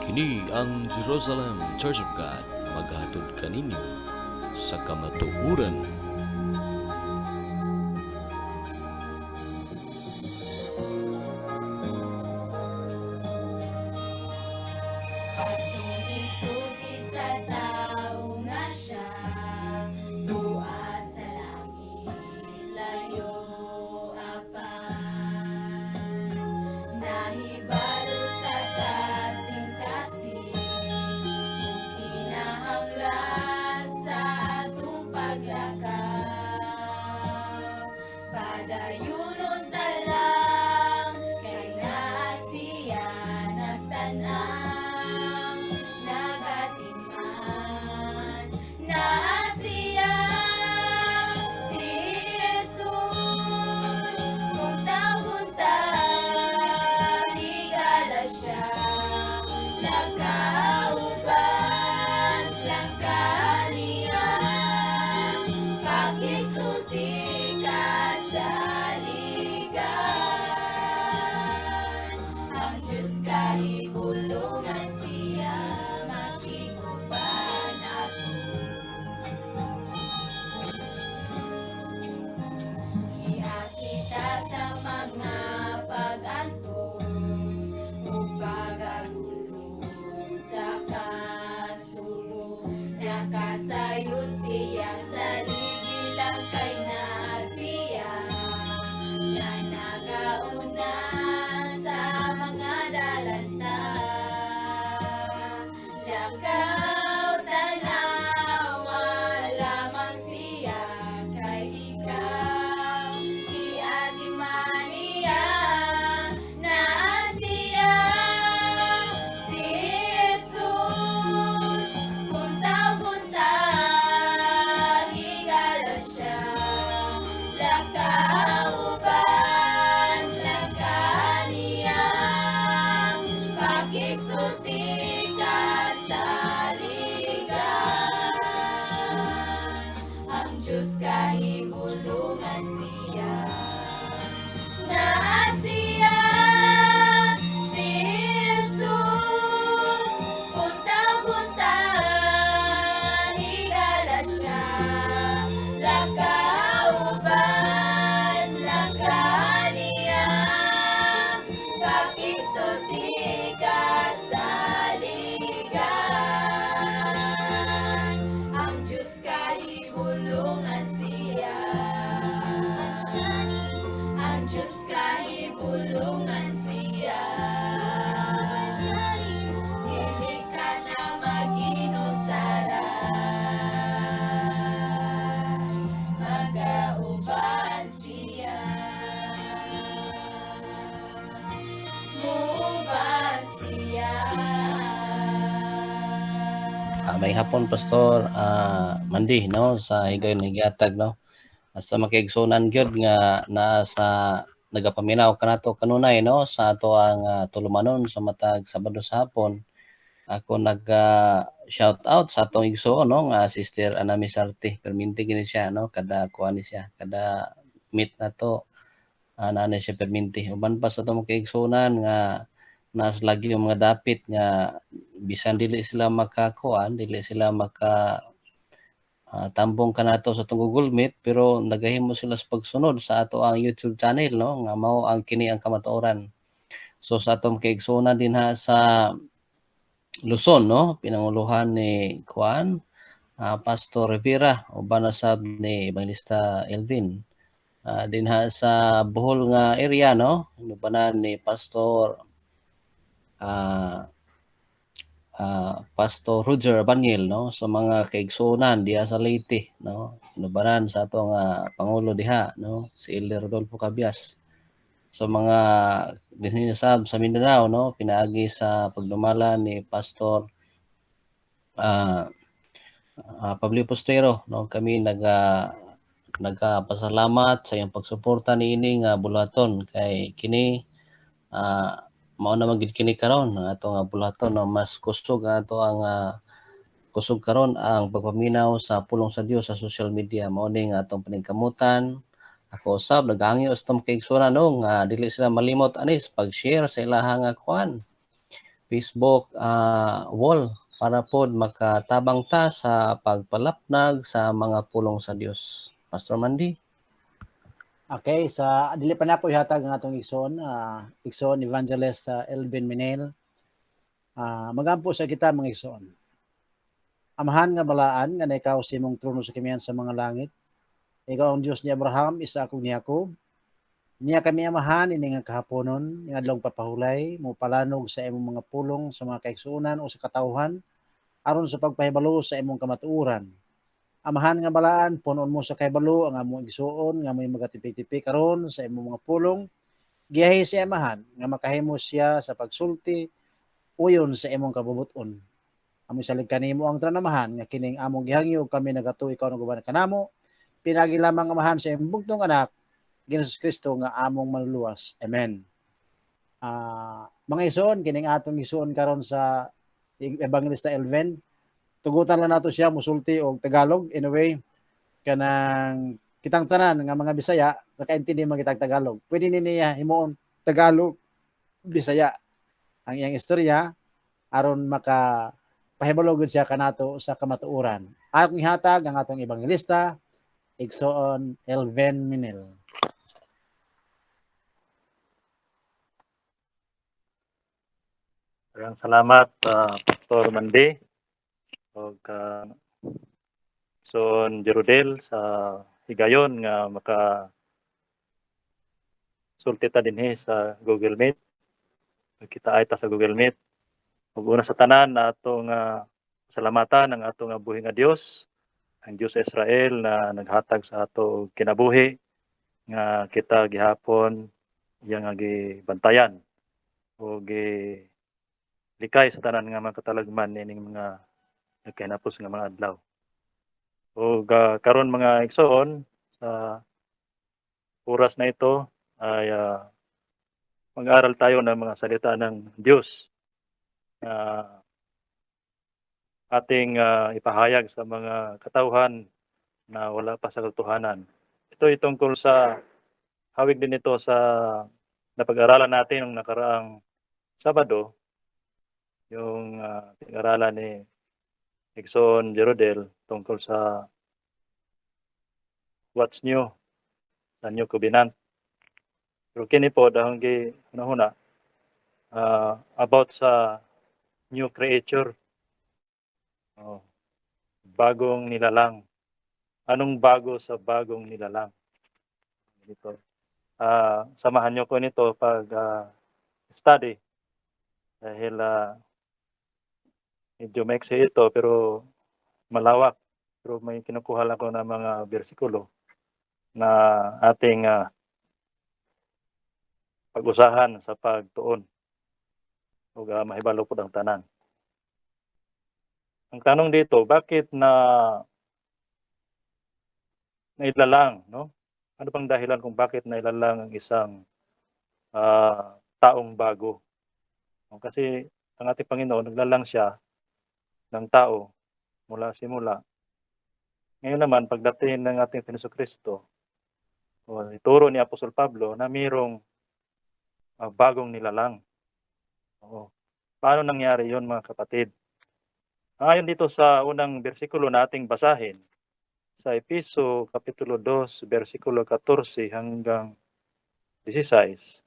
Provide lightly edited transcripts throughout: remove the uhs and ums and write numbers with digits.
Kini ang Jerusalem Church of God maghatod kaninyo sa kamatuoran. Pagtugisulti sa tao nga siya, tuwa sa langit, layo apan. Nahibalo sa kasing-kasing, kung kinahanglan sa atong paglakaw. Padayunon talang, kay naa siya nagtanaw, nagatingman. Naa siya, si Jesus, buntag-buntag, higala siya, nagkauban lang kaniya, pakisulti ka sa ligan. Ang Diyos kahigulungan siya, makikuban ako. Iakita sa mga pag-antos o pagagulo sa kasubo. Nakasayo siya sa ligilang kay naa siya, na nagauna sa mga dalanta. Lakaw tanawa lamang siya, kay ikaw iatiman niya. Naa siya, si Jesus, buntag-buntag, higala siya, lakauban lang kaniya, pakigsulti ka sa ligan. Ang Diyos kahigulungan siya, naa siya, si Jesus, buntag-buntag, higala siya, lakauban lang kaniya, pakigsulti ka sa ligan. Ang Diyos kahigulungan siya, ang Diyos kahigulungan siya. Dili ka na mag-inusaran, magauban siya, muuban siya. May hapon Pastor Mandi no sa higayon higatag no sa makiigsunan gyud nga naa sa nagapaminaw kanato kanunay no sa ato ang tulumanon sa matag Sabado sa hapon. Ako nag shout out sa atong igsoon no nga Sister Ana Misarte, perminti gini siya no kada kuan ni siya kada meet nato naa na siya perminti. Uban pa sa atong makiigsunan nga nas lagi yung mga dapit nga bisan dili sila makakuan, dili sila maka tambong kanato sa atong Google Meet pero nagahimo sila sa pagsunod sa ato ang YouTube channel no nga mao ang kini ang kamatuoran. So sa atong kaigsunan din ha sa Luzon no pinanguluhan ni kuan Pastor Rivera uban na sab ni Evangelista Elvin. Dinha sa Bohol nga area no inubanan ni Pastor Pastor Roger Banyel no sa mga kaigsunan diha sa Leyte no inubanan sa atong pangulo diha no si Elder Rodolfo Cabias sa mga dinhi sab sa Mindanao no pinaagi sa pagdumala ni Pastor Pablo Postero no kami nagapasalamat sa iyang pagsuporta niini nga bulaton kay kini mao na magid kini karon ato nga bulaton no mas kusog ato ang kusog karon ang pagpaminaw sa pulong sa Dios sa social media mao ni nga atong paningkamutan. Ako usab nagangyo sa tong kaigsunan no nga dili sila malimot anis pag-share sa ilahang kuan Facebook wall para pod makatabang ta sa pagpalapnag sa mga pulong sa Dios. Pastor Mandy. Okay, sa dili pa nako ihatag ang atong igsoon Evangelist Elvin Minel. Magampo sa kita mga igsoon. Amahan nga balaan nga ikaw sa imong trono sa kamiyan sa mga langit. Ikaw ang Dios ni Abraham, Isaac ug ni Jacob. Niya kami amahan ini nga kahaponon, nga adlong papahulay, mo palanog sa imong mga pulong sa mga kaigsuonan o sa katawhan aron sa pagpahibalo sa imong kamatuoran. Amahan nga balaan, punon mo sa kahibalo ang among igsuon nga may magatipik-tipik karon sa imong mga pulong. Giyahi si amahan nga makahimo siya sa pagsulti uyon sa imong kabubuton. Amo salig kanimo ang tranamahan nga kining among gihangyo kami nagatuo ikaw guban kanamo. Pinagi lamang amahan sa imong bugtong anak Ginoong Kristo nga among manluluwas. Amen. Mga igsoon, kining atong igsoon karon sa Evangelista Elven, tugutan lang nato siya musulti og Tagalog in a way kanang kitang tanan nga mga Bisaya nakaintindi man kitang Tagalog. Pwede ni niya himuon Tagalog Bisaya ang iyang istorya aron maka pahibalogod siya kanato sa kamatuoran. Atong ihatag ang atong evangelista igsoon Elven Minel. Maraming salamat, Pastor Mandy o Son Jerodel sa higayon nga maka sulti ta dinhi sa Google Meet. Kita ay ta sa Google Meet. Ug una sa tanan na atong salamatan ang atong buhi nga Dios, ang Dios sa Israel na naghatag sa ato kinabuhi nga kita gihapon iya nga gibantayan o likay sa tanan nga mga katalagman nining mga nagkahinapos nga mga adlaw. O karon mga igsoon sa oras na ito ay mag-aaral tayo ng mga salita ng Diyos na ating ipahayag sa mga katauhan na wala pa sa katotohanan. Ito ay tungkol sa hawig din ito sa napag-aralan natin ng nakaraang Sabado, yung pinag-aralan ni Nixon Jerodel tungkol sa what's new sa New Covenant. Pero kini po dahon gi hunahuna about sa new creature. Bagong nilalang. Anong bago sa bagong nilalang? Dito. Samahan niyo ko nito pag study dahil medyo maiksi ito pero malawak. Pero may kinukuha lang ko ng mga bersikulo na ating pag-usahan sa pagtuon o mahibalo po ang tanan. Ang tanong dito, bakit nailalang, no? Ano bang dahilan kung bakit nailalang ang isang taong bago? Kasi ang ating Panginoon, naglalang siya ng tao mula simula. Ngayon naman, pagdating ng ating Jesucristo, ituro ni Apostol Pablo na mayroong bagong nilalang. Paano nangyari yon mga kapatid? Ayon dito sa unang bersikulo na ating basahin, sa Episo Kapitulo 2, versikulo 14 hanggang 16.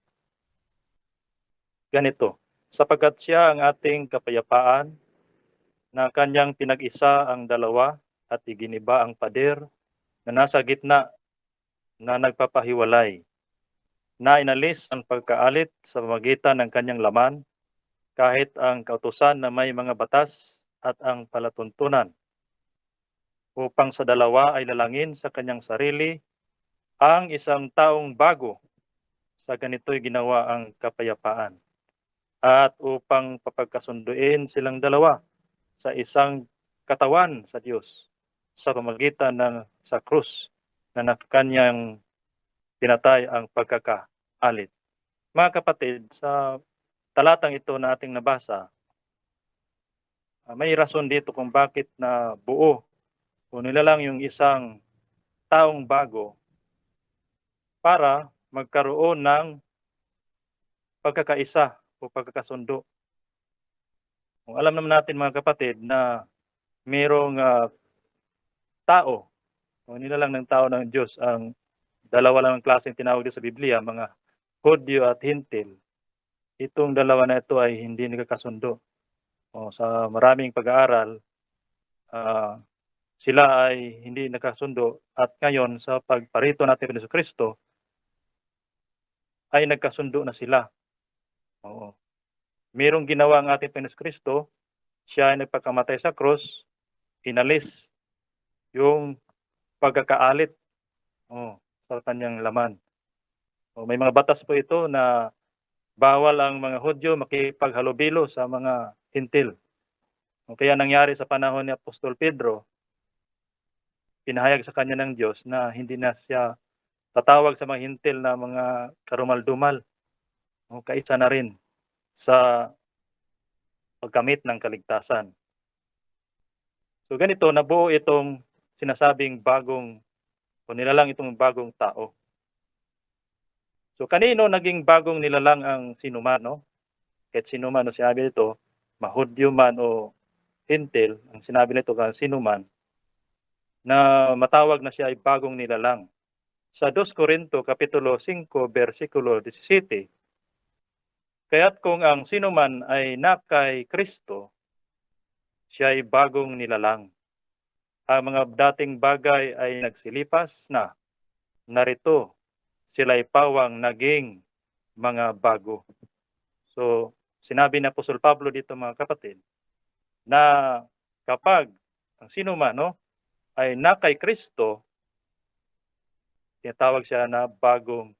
Ganito, sapagkat siya ang ating kapayapaan, na kanyang pinag-isa ang dalawa at iginiba ang pader na nasa gitna na nagpapahiwalay, na inalis ang pagkaalit sa pamagitan ng kanyang laman, kahit ang kautusan na may mga batas at ang palatuntunan, upang sa dalawa ay lalangin sa kanyang sarili ang isang taong bago, sa ganito'y ginawa ang kapayapaan, at upang papagkasunduin silang dalawa sa isang katawan sa Diyos sa pamagitan ng sa krus na kanyang pinatay ang pagkakaalit. Mga kapatid, sa talatang ito na ating nabasa, may rason dito kung bakit na buo o nilalang yung isang taong bago para magkaroon ng pagkakaisa o pagkakasundo Alam naman natin mga kapatid na mayroong tao, o nilalang ng tao ng Diyos, ang dalawa lang ang klaseng tinawag dito sa Biblia, mga Hudyo at Hintil. Itong dalawa na ito ay hindi nagkakasundo. Sa maraming pag-aaral, sila ay hindi nagkasundo at ngayon sa pagparito natin ni Kristo ay nagkasundo na sila. Mayroong ginawa ang ating Panginoon Kristo, siya ay nagpakamatay sa krus, inalis yung pagkakaalit sa kanyang laman. May mga batas po ito na bawal ang mga Hudyo makipaghalubilo sa mga Hintil. Kaya nangyari sa panahon ni Apostol Pedro, pinahayag sa kanya ng Diyos na hindi na siya tatawag sa mga Hintil na mga karumal-dumal. Kaisa na rin sa pagkamit ng kaligtasan. So ganito, nabuo itong sinasabing nilalang itong bagong tao. So kanino naging bagong nilalang ang sinuman, no? Kahit sinuman, no, sinabi nito, Mahudyo man o Hintil, ang sinabi nito kung sinuman, na matawag na siya ay bagong nilalang. Sa 2 Corinto Kapitulo 5, versikulo 17, kaya't kung ang sinuman ay nakay Kristo, siya ay bagong nilalang. Ang mga dating bagay ay nagsilipas na, narito, sila ay pawang naging mga bago. So, sinabi ni Apostol Pablo dito mga kapatid, na kapag ang sinuman ay nakay Kristo, tinatawag siya na bagong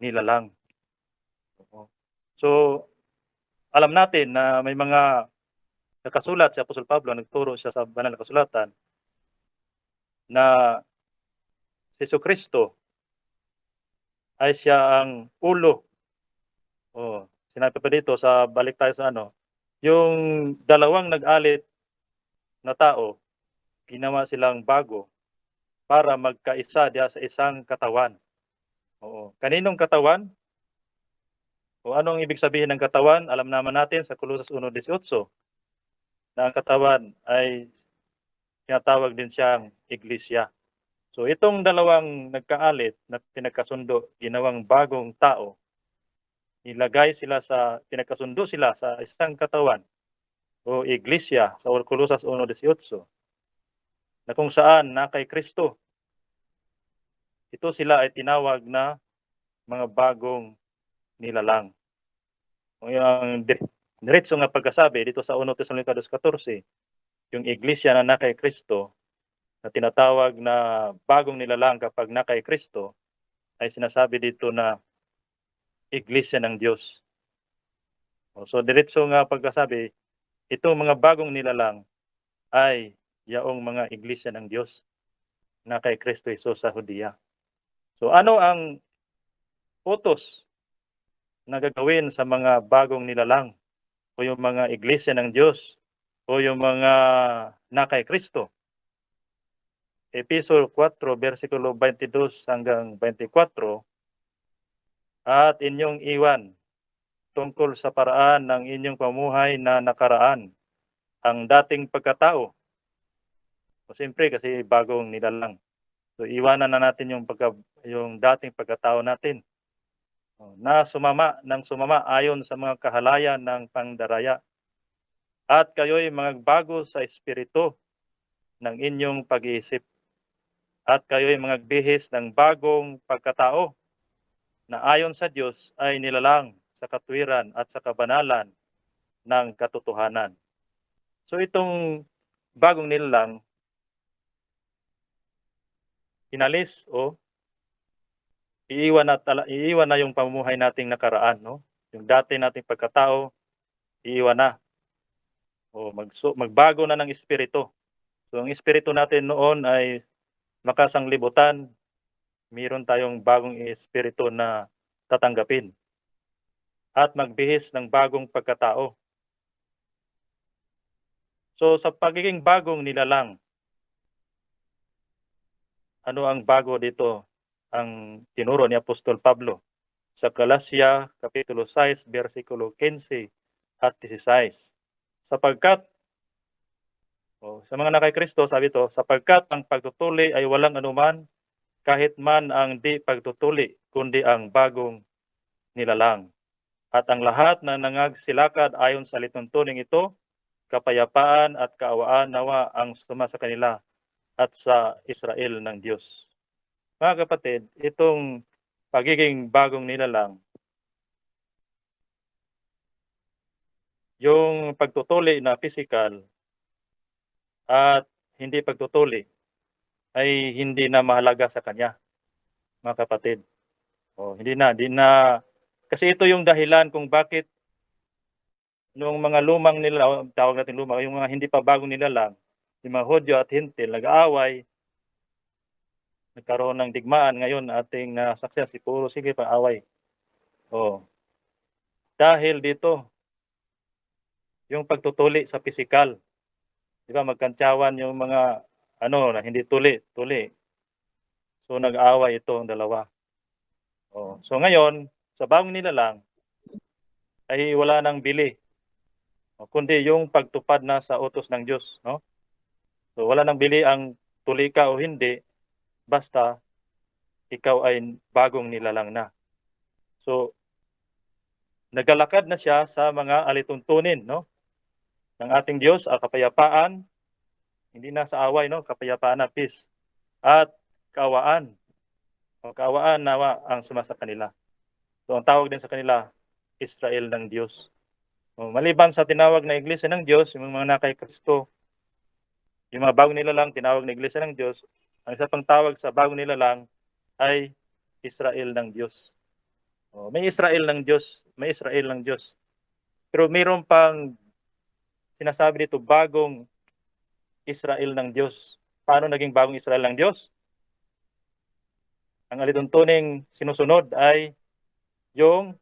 nilalang. So, alam natin na may mga nakasulat si Apostol Pablo, nagturo siya sa banal na kasulatan, na si Jesucristo ay siya ang ulo. Sinabi pa dito, balik tayo sa yung dalawang nag-alit na tao, ginawa silang bago para magkaisa diya sa isang katawan. Kaninong katawan? Anong ibig sabihin ng katawan? Alam naman natin sa Colosas 1:18 na ang katawan ay tinatawag din siyang iglesia. So itong dalawang nagkaalit na pinagkasundo, ginawang bagong tao, pinagkasundo sila sa isang katawan o iglesia sa Colosas 1:18 na kung saan nakay Kristo. Ito sila ay tinawag na mga bagong nilalang. Yung diretso nga pagkasabi dito sa 1 Tesalonica 2:14, yung iglesia na nakay Kristo na tinatawag na bagong nilalang kapag nakay Kristo ay sinasabi dito na iglesia ng Diyos. So diretso nga pagkasabi, itong mga bagong nilalang ay yaong mga iglesia ng Diyos na kay Kristo Jesus sa Hudiya. So ano ang utos na gagawin sa mga bagong nilalang o yung mga iglesia ng Diyos o yung mga nakay Kristo? Episode 4, versikulo 22 hanggang 24, at inyong iwan tungkol sa paraan ng inyong pamuhay na nakaraan, ang dating pagkatao. Siyempre kasi bagong nilalang. So iwanan na natin yung dating pagkatao natin na sumama ayon sa mga kahalayan ng pandaraya. At kayo'y magbago sa espiritu ng inyong pag-iisip. At kayo'y magbihis ng bagong pagkatao na ayon sa Diyos ay nilalang sa katwiran at sa kabanalan ng katotohanan. So itong bagong nilalang, inalis o iiwan na yung pamumuhay nating nakaraan, yung dati nating pagkatao, iiwan na. Magbago na ng espiritu. So ang espiritu natin noon ay makasanglibutan, mayroon tayong bagong espiritu na tatanggapin at magbihis ng bagong pagkatao. So sa pagiging bagong nilalang, ano ang bago dito? Ang tinuro ni Apostol Pablo sa Galacia Kapitulo 6, versikulo 15 at 16. Sapagkat, sa mga na kay Kristo, sabi ito, sapagkat ang pagtutuli ay walang anuman, kahit man ang di pagtutuli, kundi ang bagong nilalang. At ang lahat na nangagsilakad ayon sa lituntuning ito, kapayapaan at kaawaan nawa ang suma sa kanila at sa Israel ng Diyos. Mga kapatid, itong pagiging bagong nilalang, yung pagtutuli na physical at hindi pagtutuli ay hindi na mahalaga sa kanya, mga kapatid. Hindi na. Kasi ito yung dahilan kung bakit nung mga lumang nila, tawag natin lumang, yung mga hindi pa bagong nilalang, yung mga Hudyo at Hintil, nag-aaway, nagkaroon ng digmaan. Ngayon, ating nasaksihan, si puro sige pang-away. Dahil dito, yung pagtutuli sa physical, di ba, magkantsawan yung mga na hindi tuli. So nag-aaway ito ang dalawa. So ngayon, sa bagong nilalang ay wala nang bili, kundi yung pagtupad na sa utos ng Diyos, no? So wala nang bili ang tuli ka o hindi, basta ikaw ay bagong nilalang na. So nagalakad na siya sa mga alituntunin, no, ng ating Diyos, kapayapaan, hindi na sa away, no, kapayapaan na, peace, at kaawaan. Kaawaan nawa ang sumasa kanila. So ang tawag din sa kanila, Israel ng Diyos. Maliban sa tinawag na iglesia ng Diyos, yung mga nakay Kristo, yung mga bagong nilalang tinawag na iglesia ng Diyos, ang isa pang tawag sa bagong nilalang ay Israel ng Diyos. May Israel ng Diyos, may Israel ng Diyos. Pero mayroon pang sinasabi dito, bagong Israel ng Diyos. Paano naging bagong Israel ng Diyos? Ang alituntuning sinusunod ay yung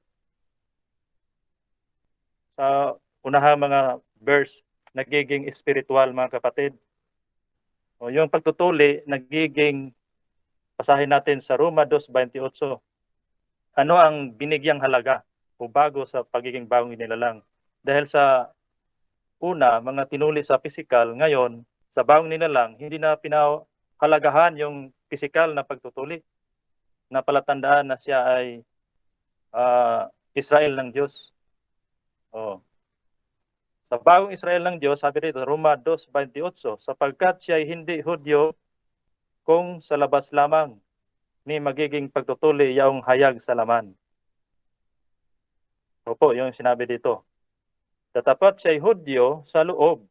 sa unahang mga verse, nagiging spiritual, mga kapatid. Yung pagtutuli, nagiging, basahin natin sa Roma 2:28. Ano ang binigyang halaga o bago sa pagiging bagong nilalang? Dahil sa una, mga tinuli sa physical, ngayon, sa bagong nilalang, hindi na pinahalagahan yung physical na pagtutuli. Napalatandaan na siya ay Israel ng Diyos. Sa bagong Israel ng Diyos, sabi dito, Roma 2:28, sapagkat siya ay hindi Hudyo kung sa labas lamang, ni magiging pagtutuli yaong hayag sa laman. Opo, yung sinabi dito. Tatapat siya ay Hudyo sa loob,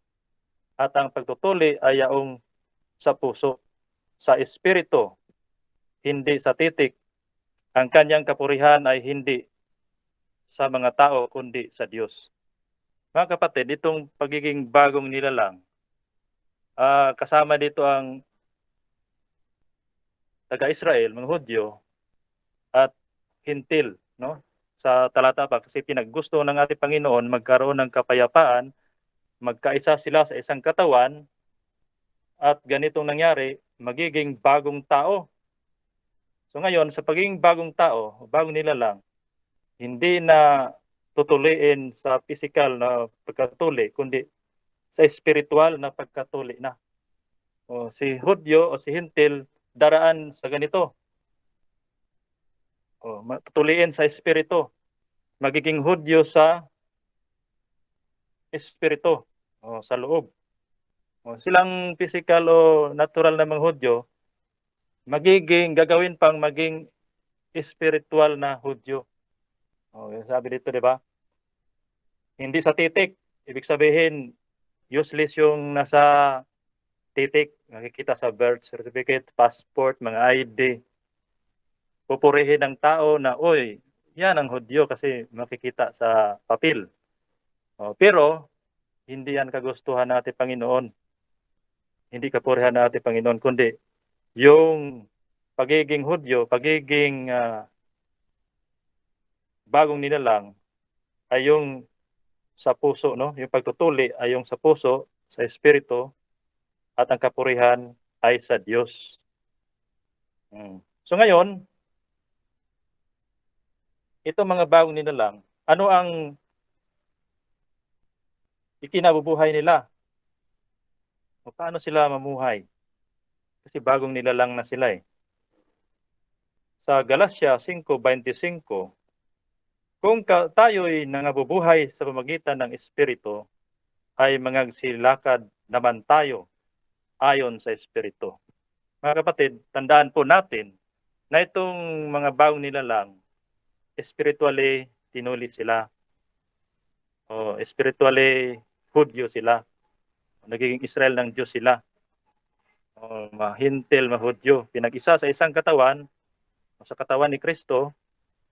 at ang pagtutuli ay yaong sa puso, sa espiritu, hindi sa titik. Ang kanyang kapurihan ay hindi sa mga tao, kundi sa Diyos. Mga kapatid, itong pagiging bagong nilalang, kasama dito ang taga-Israel, mga Hudyo, at Hintil, no? Sa talata pa, kasi pinaggusto ng ating Panginoon magkaroon ng kapayapaan, magkaisa sila sa isang katawan, at ganitong nangyari, magiging bagong tao. So ngayon, sa pagiging bagong tao, bagong nilalang, hindi na tutuliin sa physical na pagkatuli, kundi sa spiritual na pagkatuli na. Si Hudyo o si Hintil, daraan sa ganito. Tutuliin sa espiritu. Magiging Hudyo sa espiritu, sa loob. Silang physical o natural na mga Hudyo, gagawin pang maging spiritual na Hudyo. Sabi dito, di ba? Hindi sa titik. Ibig sabihin, useless yung nasa titik. Nakikita sa birth certificate, passport, mga ID. Pupurihin ng tao na, oy, yan ang Hudyo kasi makikita sa papel. Pero, hindi yan kagustuhan natin Panginoon. Hindi kapurihan natin Panginoon, kundi yung pagiging Hudyo, pagiging bagong nilalang ay yung sa puso, no? Yung pagtutuli ay yung sa puso, sa espiritu, at ang kapurihan ay sa Diyos. So ngayon, ito mga bagong nilalang, ano ang ikinabubuhay nila. O paano sila mamuhay? Kasi bagong nilalang na sila eh. Sa Galatia 5:25, kung tayo'y nangabubuhay sa pamagitan ng Espiritu, ay mangagsilakad naman tayo ayon sa Espiritu. Mga kapatid, tandaan po natin na itong mga bagong nilalang, spiritually tinuli sila. O spiritually Hudyo sila. Nagiging Israel ng Diyos sila. O mahintil, mahudyo. Pinag-isa sa isang katawan, o sa katawan ni Kristo,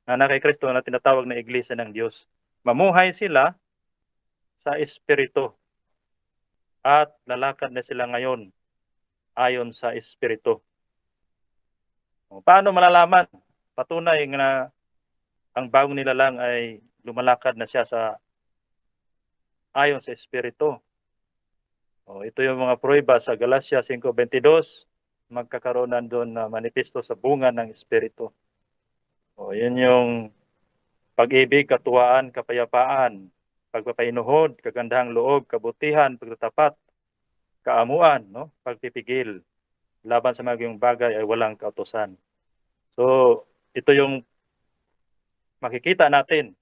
na kay Kristo na tinatawag na Iglesia ng Diyos. Mamuhay sila sa Espiritu. At lalakad na sila ngayon ayon sa Espiritu. Paano malalaman? Patunay na ang bagong nilalang ay lumalakad na siya sa ayon sa Espiritu. Ito yung mga prueba sa Galatia 5:22, magkakaroon na doon na manifesto sa bunga ng Espiritu. Yun yung pag-ibig, katuwaan, kapayapaan, pagpapainuhod, kagandahang loob, kabutihan, pagtatapat, kaamuan, no? Pagpipigil, laban sa mga bagay ay walang kautusan. So, ito yung makikita natin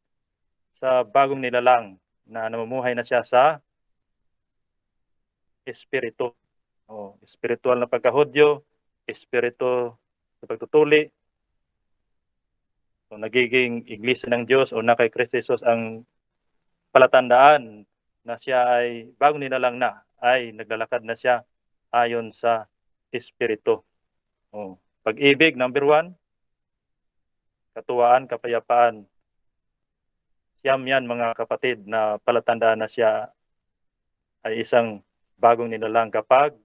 sa bagong nilalang na namumuhay na siya sa Espiritu. Espiritual na pagkahudyo, Espiritu sa pagtutuli. So, nagiging Iglesia ng Diyos o na kay Kristo Jesus ang palatandaan na siya ay bagong nilalang na, ay naglalakad na siya ayon sa Espiritu. Pag-ibig, number 1. Katuwaan, kapayapaan. Siyam yan mga kapatid na palatandaan na siya ay isang bagong nilalang kapag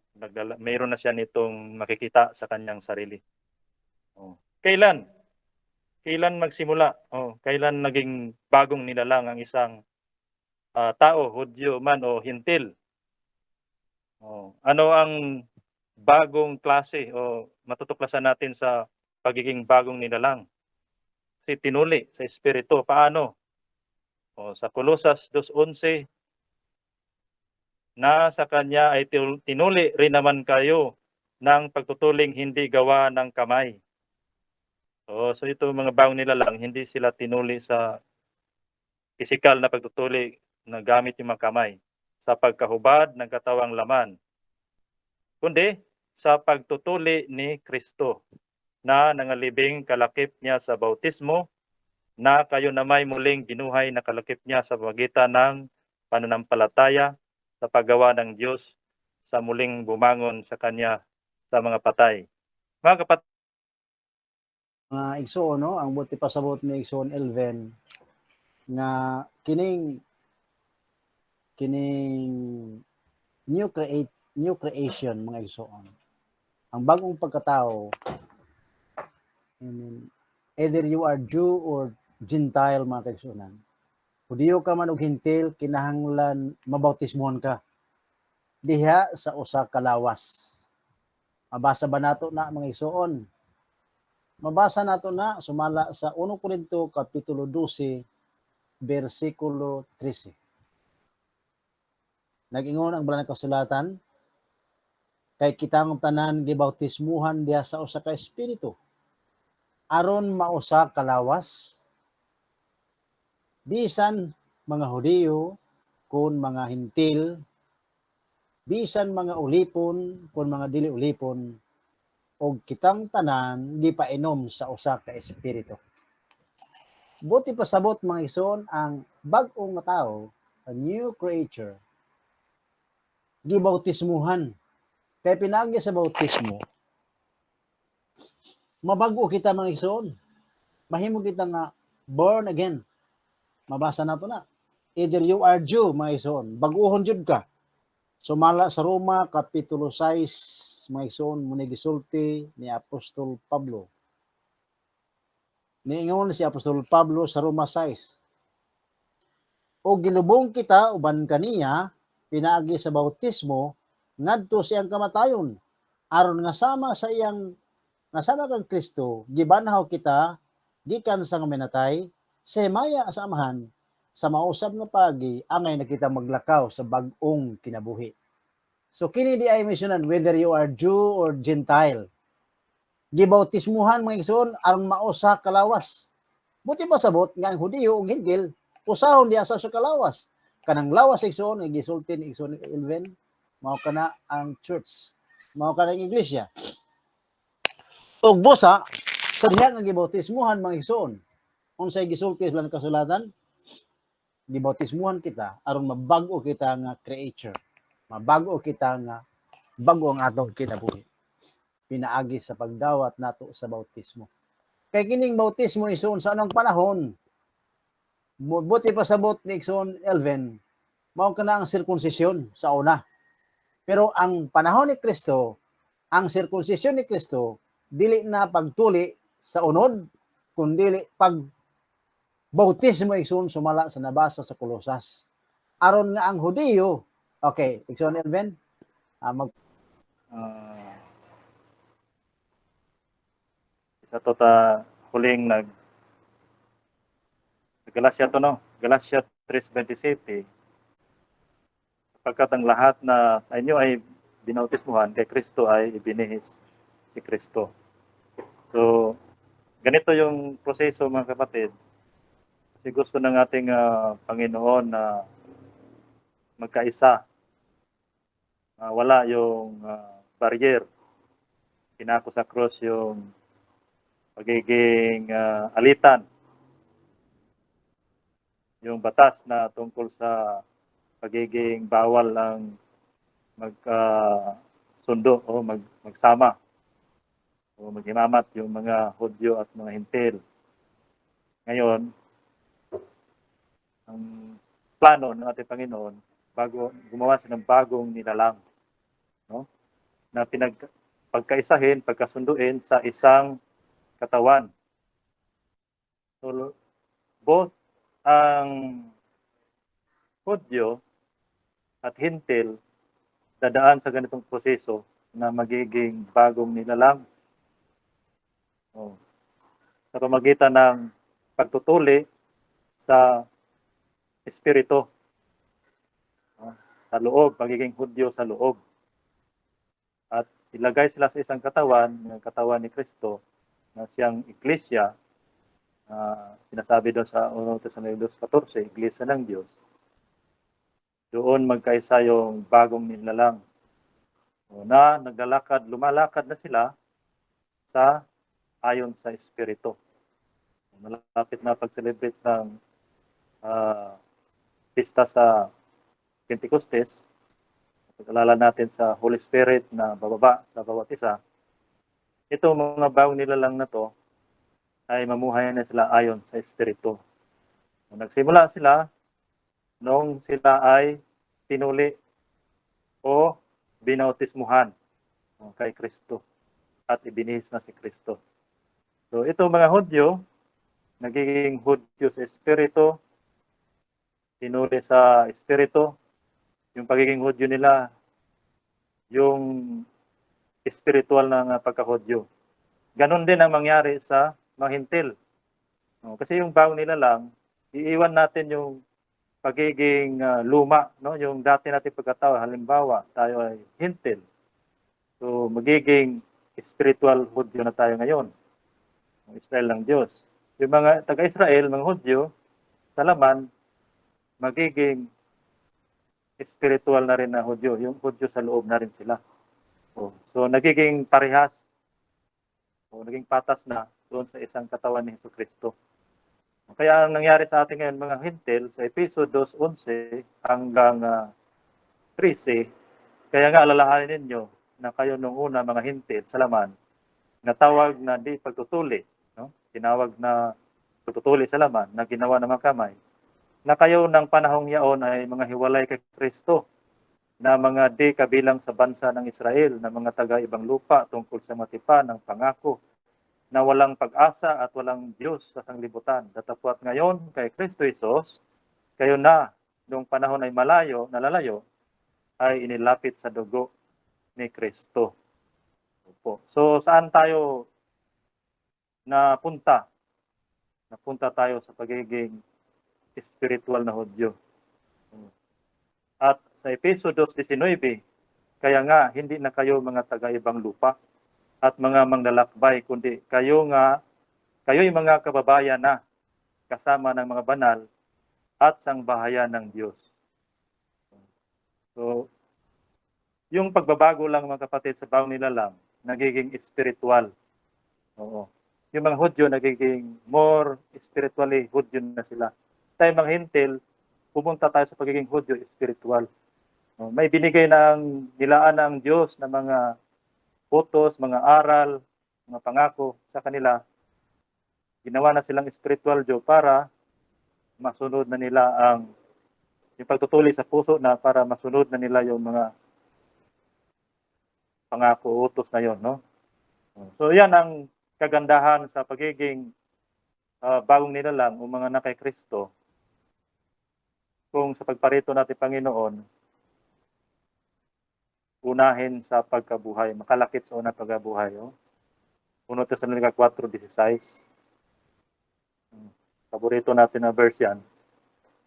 mayroon na siya nitong makikita sa kanyang sarili. Kailan? Kailan magsimula? Kailan naging bagong nilalang ang isang tao, Hudyo man o Hintil? Ano ang bagong klase o matutuklasan natin sa pagiging bagong nilalang? Kasi tinuli sa Espiritu. Paano? Sa Colosas 2:11, na sa kanya ay tinuli rin naman kayo ng pagtutuling hindi gawa ng kamay. So ito mga bagong nilalang, hindi sila tinuli sa physical na pagtutuli na gamit yung mga kamay, sa pagkahubad ng katawang laman, kundi sa pagtutuli ni Kristo na nangalibing kalakip niya sa bautismo, na kayo na may muling binuhay na kalakip niya sa pagitan ng pananampalataya sa paggawa ng Diyos sa muling bumangon sa Kanya sa mga patay. Mga kapatid, Igsoon, no? Ang buti pasabot ni Igsoon Elven nga kining new creation mga igsoon. Ang bagong pagkatao, either you are Jew or Gentile mga kaigsuonan. Hudiyo ka man og Hintil, kinahanglan mabautismohan ka diha sa usa ka lawas. Mabasa ba nato na mga igsoon? Mabasa nato na sumala sa 1 Korinto kapitulo 12 bersikulo 13. Nag-ingon ang Banal nga Kasulatan, kay kitang tanan gibautismuhan diha sa usa ka espiritu aron mausa ka lawas, bisan mga Hudiyo kun mga Hintil, bisan mga ulipon kun mga dili ulipon, og kitang tanan gipainom sa usa ka espiritu. Buti pasabot mga igsoon, ang bag-ong nga tawo, a new creature, gibautismuhan. Kaya pinagi sa bautismo, mabago kita mga igsoon. Mahimo kita nga born again. Mabasa nato na. Either you are Jew, mga igsoon, baguhon jud ka. Sumala sa Roma kapitulo 6, mga igsoon, muna gisulti ni Apostol Pablo. Niingon si Apostol Pablo sa Roma 6. O ginubong kita uban kaniya pinaagi sa bautismo ngadto siyang kamatayon, aron nga sama sa iyang nasama kang Kristo gibanhaw kita gikan sa ngaminatay sa himaya sa amahan sa mausab nga pagi angay nakita maglakaw sa bag-ong kinabuhi. So kini di ay misyonan whether you are Jew or Gentile. Gibautismuhan mga igsoon aron mausa kalawas. Buti pa sabot nga ang Hudiyo ug Hintil usahon diya sa kalawas. Kanang lawas igsoon nga gisulti ni igsoon Elven mao kana ang church. Mao kana ang iglesia. Ug busa sa diha nga gibautismuhan mga igsoon unsay gisulti sa kasulatan gibautismuhan kita aron mabag-o kita nga creature. Mabago kita nga bago ang atong kinabuhi. Pinaagi sa pagdawat nato sa bautismo. Kay kining bautismo ison sa anong panahon? Buti pa sabot ni Ikson Elven, mao kana ang sirkunsisyon sa una. Pero ang panahon ni Kristo, ang sirkunsisyon ni Kristo dili na pagtuli sa unod, kundi pag bautismo Ikson sumala sa nabasa sa Kolosas. Aron nga ang Hudiyo, okay, Ikson Elven, Sa to ta huling Galacia to no, Galacia 3:27. Sapagkat ang lahat na sa inyo ay binautismuhan, kay Kristo ay ibinihis si Kristo. So, ganito yung proseso mga kapatid. Kasi gusto ng ating Panginoon na magkaisa. Wala yung barrier. Pinako sa cross yung pagiging alitan. Yung batas na tungkol sa pagiging bawal ang magsundo o magsama o maghimamat yung mga Hudyo at mga Hintil. Ngayon, ang plano ng ating Panginoon, bago gumawa siya ng bagong nilalang, no? Na pagkaisahin, pagkasunduin sa isang katawan. So, both ang Hudyo at Hintil dadaan sa ganitong proseso na magiging bagong nilalang. Sa pamagitan ng pagtutuli sa espiritu. Sa loob, magiging Hudyo sa loob. At ilagay sila sa isang katawan, yung katawan ni Kristo, na siyang Iglesia, sinasabi doon sa 1 Tessalonicenses 14, Iglesia ng Diyos. Doon magkaisa yung bagong nilalang. Na lumalakad na sila sa ayon sa Espiritu. Malapit na pag-celebrate ng pista sa Pentecostes. Pag-alala natin sa Holy Spirit na bababa sa bawat isa. Ito mga bagong nilalang na to ay mamuhay na sila ayon sa Espiritu. Nagsimula sila noong sila ay pinuli o binautismuhan kay Kristo at ibinihis na si Kristo. So ito mga Hudyo, nagiging Hudyo sa Espiritu, pinuli sa Espiritu, yung pagiging Hudyo nila, yung spiritual na pagka-Hudyo. Ganon din ang mangyari sa mga Hintil. Kasi yung bagong nila lang, iiwan natin yung pagiging luma, no? Yung dati natin pagkatao, halimbawa, tayo ay Hintil. So, magiging spiritual Hudyo na tayo ngayon. Israel ng Diyos. Yung mga taga-Israel, mga Hudyo, sa laman, magiging spiritual na rin na Hudyo. Yung Hudyo sa loob na rin sila. So, nagiging parehas. Naging patas na doon sa isang katawan ni Jesucristo. Kaya ang nangyari sa atin ngayon, mga Hintil, sa Episod 2:11 hanggang 13, kaya nga alalahanin ninyo na kayo nung una, mga Hintil, sa laman, na tawag na di pagtutuli, no? Tinawag na pagtutuli sa laman, na ginawa ng mga kamay, na kayo ng panahong yaon ay mga hiwalay kay Kristo, na mga di kabilang sa bansa ng Israel, na mga taga-ibang lupa tungkol sa matipan ng pangako, na walang pag-asa at walang Diyos sa sanglibutan. Datapwat ngayon kay Kristo Jesus, kayo na, nung panahon ay nalalayo, ay inilapit sa dugo ni Kristo. So, saan tayo napunta? Napunta tayo sa pagiging spiritual na Hudyo. At sa Efeso 2:19, kaya nga hindi na kayo mga taga-ibang lupa at mga manglalakbay, kundi kayo'y mga kababayan na kasama ng mga banal at sangbahayan ng Diyos. So, yung pagbabago lang mga kapatid sa bagong nilalang, nagiging spiritual. Oo. Yung mga Hudyo nagiging more spiritually Hudyo na sila. Tayo mga Hintil, pumunta tayo sa pagiging Hudyo, spiritual. May binigay ng nilaan ng Diyos na mga utos, mga aral, mga pangako sa kanila. Ginawa na silang spiritual Diyo para masunod na nila yung pagtutuloy sa puso na para masunod na nila yung mga pangako, utos na yon, no? So yan ang kagandahan sa pagiging bagong nilalang o mga na kay Kristo. Kung sa pagparito natin Panginoon, unahin sa pagkabuhay, makalakip sa unang pagkabuhay. 1 Tesalonica 4:16. Paborito natin na verse yan,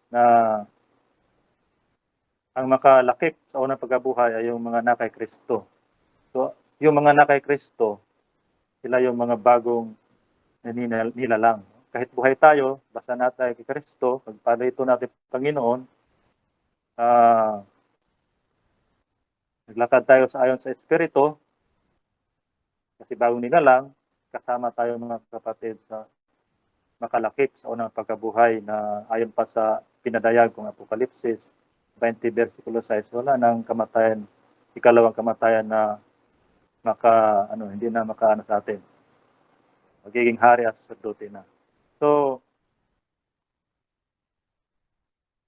na ang makalakip sa unang pagkabuhay ay yung mga na kay Kristo. So, yung mga na kay Kristo, sila yung mga bagong nilalang. Kahit buhay tayo, basta na tayo kay Kristo, pagparito natin Panginoon, naglakad tayo ayon sa Espiritu, kasi bagong nilalang, kasama tayo mga kapatid sa makalakip sa unang pagkabuhay na ayon pa sa pinadayag kong Apokalipsis 20 versikulo 6, wala ng kamatayan, ikalawang kamatayan na hindi na makaano sa atin. Magiging hari at sacerdote na. So,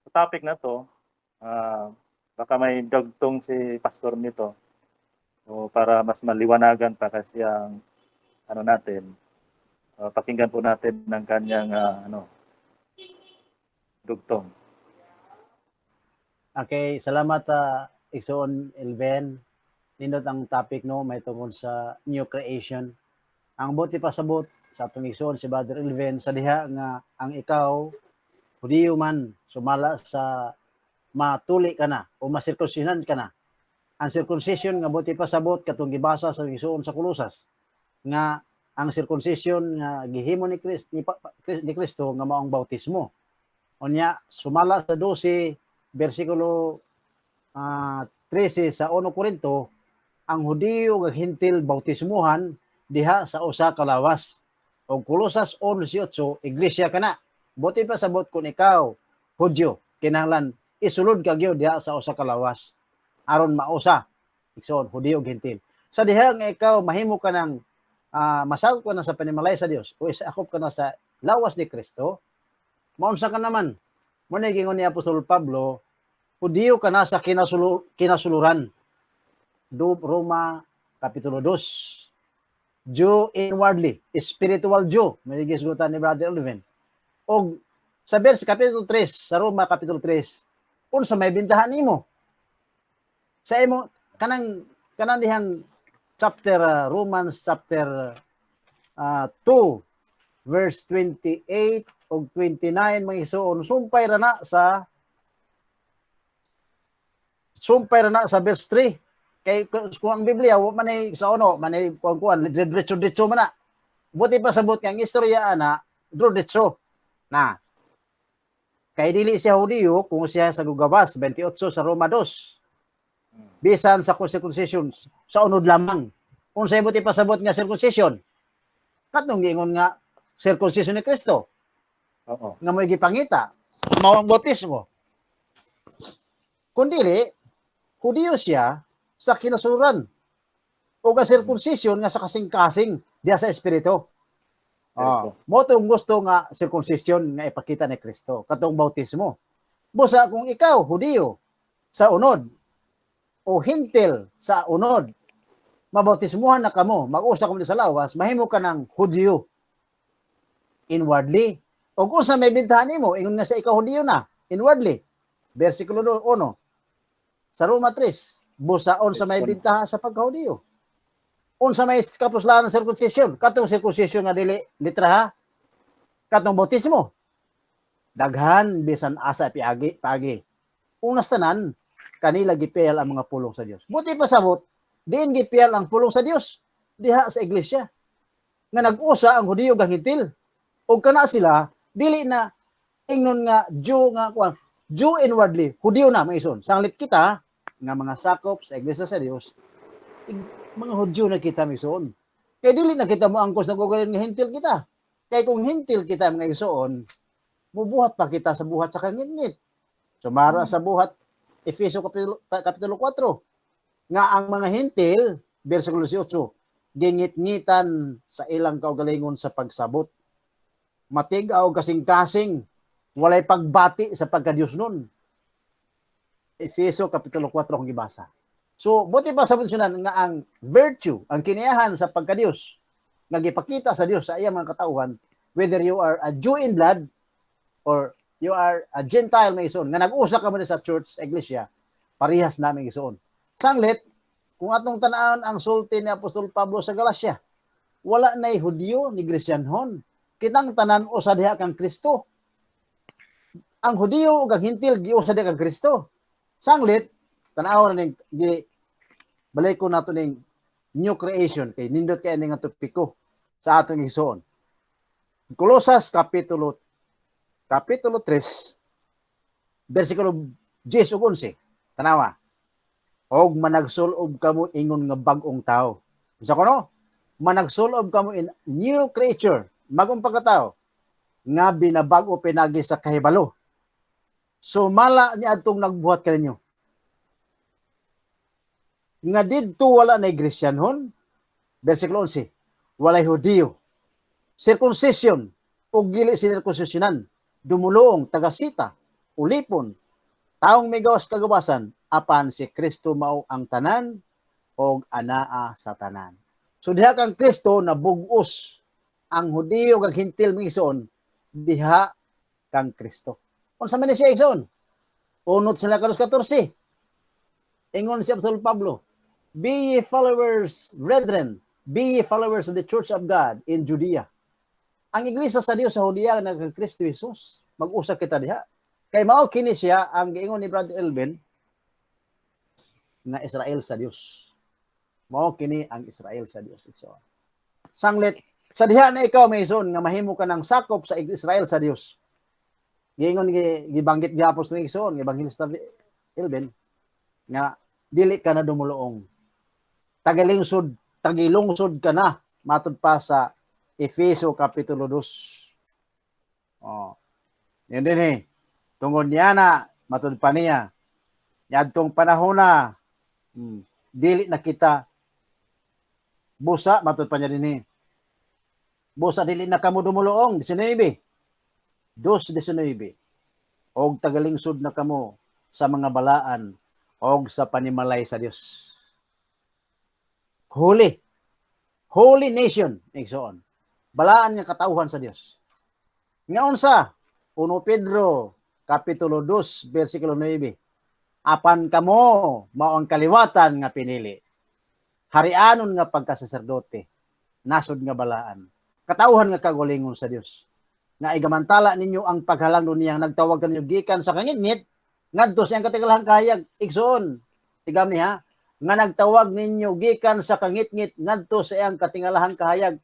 sa topic na to, baka may dagtong si pastor nito, o para mas maliwanagan pa kasi ang pakinggan po natin ng kanyang dugtong. Okay, salamat Igsoon Elven. Nindot ang topic may tungkol sa new creation. Ang buti pasabot sa atong igsoon si Brother Elven sa diha nga ang ikaw Hudiyo man sumala sa matuli ka na o masirkunsisyonan ka na. Ang circumcision nga buti pasabot katong gibasa sa igsoon sa Kolosas nga ang circumcision nga gihimo ni Kristo nga mao ang bautismo. Unya sumala sa 12 bersikulo 13 sa 1 Korinto, ang Hudiyo nga Hintil bautismuhan diha sa usa ka lawas. Og Kolosas 1:18, iglesia kana. Buti pa sabot kun ikaw Hudyo, kinahanglan isulod ka gyud diha sa usa ka lawas aron mausa igsoon Hudiyo ug Hintil. Sa diha nga ikaw mahimo ka ng masagop ka na sa panimalay sa Dios o isakop ka na sa lawas ni Kristo, maunsa ka naman. Muna gingon ni Apostol Pablo, Hudiyo ka na sa kinasuluran. Roma Kapitulo 2. Jew inwardly, spiritual Jew. May gisgutan ni Brother Elven. O sa verse Kapitulo 3, sa Roma Kapitulo 3, unsa may bintahan nimo? Sa imo, kanang dihang chapter, Romans chapter 2, verse 28 o 29, mga isuon, sumpay ra na sa verse 3. Kay kung ang Biblia wa man ay sa manay kuan diretso man na. Buti pa sabot nga ang istorya ana diretso na. Kay dili siya Hudiyo kung siya sa gugabas 28 sa Roma 2. Bisan sa circumcision sa unod lamang. Unsay buti pa sabot nga circumcision? Katong giingon nga circumcision ni Kristo. Oo. Nga mo'y gipangita mao ang bautismo. Kun dili Hudiyo siya sa kinasuran o nga circumcision nga sa kasing-kasing diya sa espiritu. Mo tong gusto nga circumcision nga ipakita ni Kristo katong bautismo. Busa kung ikaw Hudiyo sa unod o Hintil sa unod, mabautismuhan na kamo, mag-usa kamo sa lawas, mahimo ka ng Hudiyo inwardly. O kung sa may bintahan nimo, ingon nga sa ikaw Hudiyo na inwardly. Versikulo 1 sa Roma 3, busaon sa may bintahan sa pagkahudiyo. Unsa may kapuslaan ng circumcision, katong circumcision nga dili litra ha, katong bautismo. daghan bisan asa piagi. Unas tanan kanila gipiyal ang mga pulong sa Dios. Buti pa sabot, diin gipiyal ang pulong sa Dios diha sa iglesia. Nga nag-usa ang Hudiyo ug Gentil. Og kana sila dili na ingnon nga Jew inwardly, Hudiyo na maison. Sanglit kita nga mga sakop sa iglesia sa Dios, mga Hudyo na kita mison. Kaya dili na kita mo angkos na gugalin nga hintil kita. Kaya kung hintil kita mga isoon, mubuhat pa kita sa buhat sa kangit-ngit. Sumara sa buhat, Efeso Kapitulo 4, nga ang mga hintil, versikulo 18, gingit-ngitan sa ilang kaugalingon sa pagsabot. Matigaw kasing-kasing, walay pagbati sa pagka-Diyos nun. Efeso Kapitulo 4 kung gibasa. So, buti pa sa funksyonan nga ang virtue, ang kinayahan sa pagka-Diyos, nga gipakita sa Diyos sa iyang mga katauhan, whether you are a Jew in blood or you are a Gentile may ison, nga nag-usa ka mo sa church, sa iglesia, parihas namin ison. Sanglit, kung atong tanaan ang sulti ni Apostol Pablo sa Galacia, wala na'y Hudyo ni Grisyanhon. Kitang tanan o sa diha kang Kristo. Ang Hudyo ug ang Hintil giusa diha kang Kristo. Sanglit, tanaw na ning balay ko nato ning new creation kay nindot kay ning topiko sa atong igsoon. Kolosas Kapitulo 3 versikulo 10 ug 11. Tanawa. Og managsulob kamo ingon nga bag-ong tao. Unsa kuno? Managsulob kamo in new creature, bagong pagkatao nga binabag-o pinagi sa kahibalo. Sumala ni adtong nagbuhat kaninyo. Nga didto wala na Grisyanhon, versikulo 11, walay Hudiyo, circumcision, o gili sinirkunsisyonan, dumulong, tagasita, ulipon, taong may gawas kagawasan, apan si Kristo mao ang tanan, o anaa sa tanan. So diha kang Kristo na bugos ang Hudiyo kag Hintil mingson, diha kang Kristo. Unsa man ni siya igsoon? Unod sila kados 14. Ingon si Apostol Pablo, be ye followers, brethren, be ye followers of the Church of God in Judea. Ang iglesia sa Dios sa Judea na kang Kristo Jesus, mag-usa kita diha. Kay mao kini siya ang giingon ni Brother Elvin na Israel sa Dios. Mao kini ang Israel sa Dios. So, sanglit sa diha na ikaw mayson nga mahimo ka ng sakop sa Israel sa Dios. Giingon gibanggit gyapon ni Igsoon, Evangelista Elvin nga dili ka na dumuluong. Tagilungsod ka na matud pa sa Efeso Kapitulo 2. Oh. Yun din tungod niya na matud pa niya. Yadtong panahon na dili na kita busa matud pa niya din busa dili na kamo dumuluong 19. 2:19. Og tagalingsod na kamo sa mga balaan og sa panimalay sa Dios. Holy nation, igsoon. Balaan nga katawhan sa Dios. Nga unsa? 1 Pedro Kapitulo 2 versikulo 9. Apan kamo mao ang kaliwatan nga pinili. Harianon nga pagkasaserdote, nasod nga balaan. Katawhan nga kagulingon sa Dios. Nga igamantala ninyo ang paghalangdon niyang nagtawag kanyo gikan sa kangit-ngit ngadto sa iyang katigalahan kahayag. Igsoon. Tigam ni ha. Nga nagtawag ninyo gikan sa kangit-ngit ngadto sa iyang katingalahan kahayag.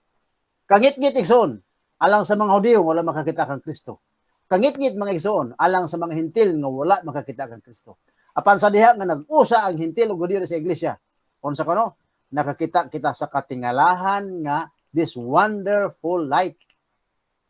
Kangit-ngit igsoon. Alang sa mga Hudiyo wala makakita kang Kristo. Kangit-ngit mga igsoon. Alang sa mga Hintil nga wala makakita kang Kristo. Apan sa diha nga nag-usa ang Hintil ug Hudiyo sa iglesia. Unsa kuno? Nakakita kita sa katingalahan nga this wonderful light.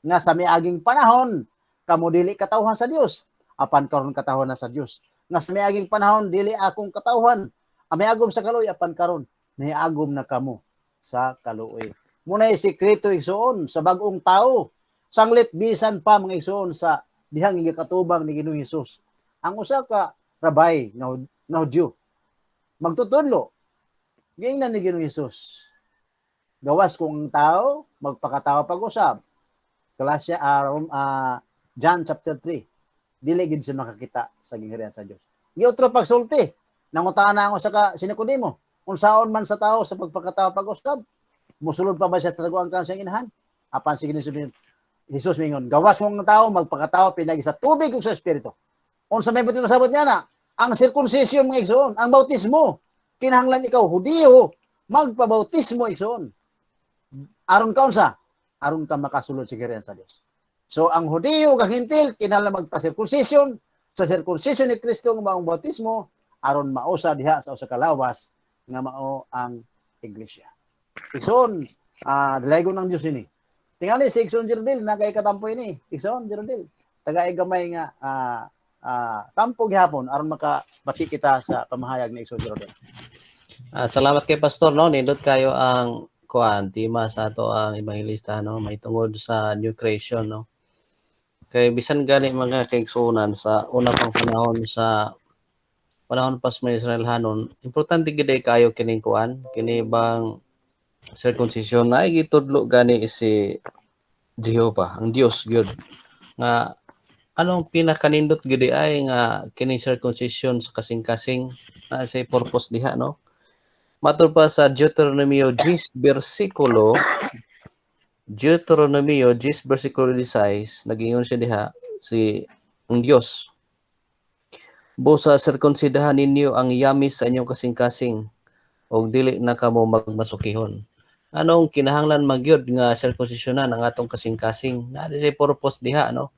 Nga sa miaging panahon kamo dili katawhan sa Dios, apan karon katawhan na sa Dios. Nga sa miaging panahon dili akong katawhan, amiagom sa kaluoy apan karon niagom na kamo sa kaluoy. Munay sikreto igsoon sa bag-ong tao. Sanglit bisan pa mga igsoon sa dihang gikatubang ni Ginoong Hesus. Ang usa ka rabay nga Hudyo magtutudlo giingnan ni Ginoong Hesus. Gawas kung ang tao magpakatawa pag-usab. Galatia, John chapter 3. Dili gid siya makakita sa gingharian sa Dios. Giotro pagsulti. Nangutaan na ako sa Nikodemo. Kung saon man sa tao sa pagpakatawa pag-usab, musulod pa ba siya sa taguan kan sa inahan? Apan sige ni sabihin, Jesus mingon, gawas mong tao, magpakatao, pinagi sa tubig ug sa Espiritu. Unsa may buti masabot niya na? Ang circumcision mga igsoon, ang bautismo, kinahanglan ikaw, Hudiyo, magpabautismo igsoon. Aron ka unsa? Aron ka makasulod sa kiriyan sa Dios. So ang Hudiyo kag Hintil kinahanglan magpa-circumcision, sa circumcision ni Kristo nga ang bautismo aron mausa diha sa usa ka lawas nga mao ang iglesia. Igsoon, dalagon ng Dios ini. Tingali si Igsoon Geraldil na kay katampo ini. Igsoon Geraldil, tagay gamay nga tampo gihapon aron makabati kita sa pamahayag ni Igsoon Geraldil. Salamat kay Pastor, no? Nindot kayo ang tema sa ato ang ebanghelista, no? May tungod sa new creation, no? Kay bisan gani mga kaigsunan sa una pang panahon pas may Israelhanon, importante gid kayo kining kini bang circumcision na gitudlo gani si Jehovah, ang Dios gyud. Nga anong pinakanindot gid ay nga kini circumcision sa kasing-kasing na say purpose diha, no? Matud pa sa Deuteronomio 10 versikulo 16, nagingon siya diha si ang Dios. Busa sirkunsidahan ninyo ang yamis sa inyong kasing-kasing og dili na kamo magmasukihon. Anong kinahanglan magyud nga sirkunsisyonan ang atong kasing-kasing? Na say purpose diha, no?